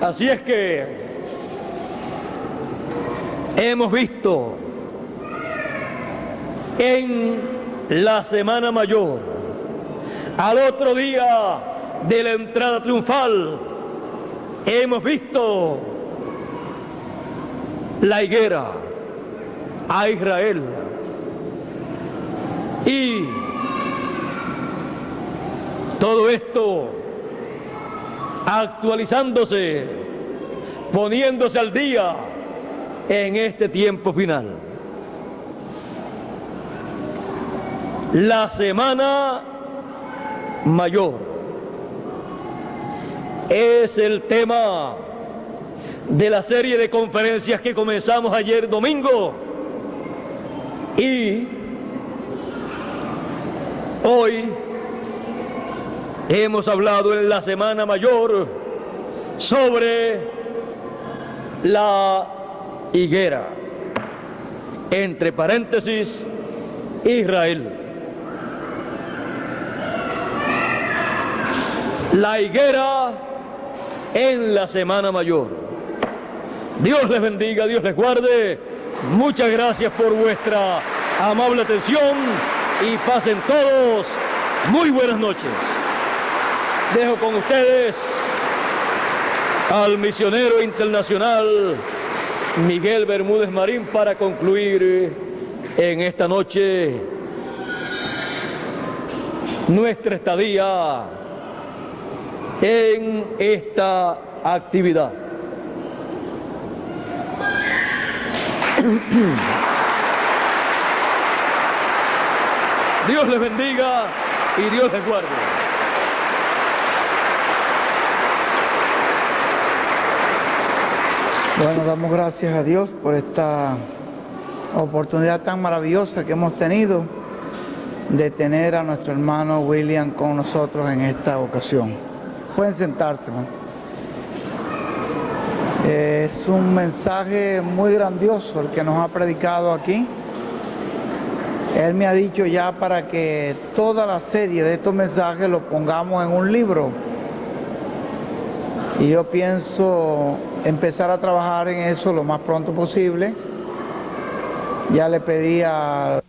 Así es que hemos visto en la Semana Mayor, al otro día de la entrada triunfal, hemos visto la higuera, a Israel, y todo esto actualizándose, poniéndose al día en este tiempo final. La Semana Mayor es el tema de la serie de conferencias que comenzamos ayer domingo, y Hoy hemos hablado en la Semana Mayor sobre la higuera, entre paréntesis, Israel. La higuera en la Semana Mayor. Dios les bendiga, Dios les guarde. Muchas gracias por vuestra amable atención y pasen todos muy buenas noches. Dejo con ustedes al misionero internacional Miguel Bermúdez Marín para concluir en esta noche nuestra estadía en esta actividad. Dios les bendiga y Dios les guarde. Bueno, damos gracias a Dios por esta oportunidad tan maravillosa que hemos tenido de tener a nuestro hermano William con nosotros en esta ocasión. Pueden sentarse, ¿no? Es un mensaje muy grandioso el que nos ha predicado aquí. Él me ha dicho ya para que toda la serie de estos mensajes lo pongamos en un libro. Y yo pienso empezar a trabajar en eso lo más pronto posible. Ya le pedí a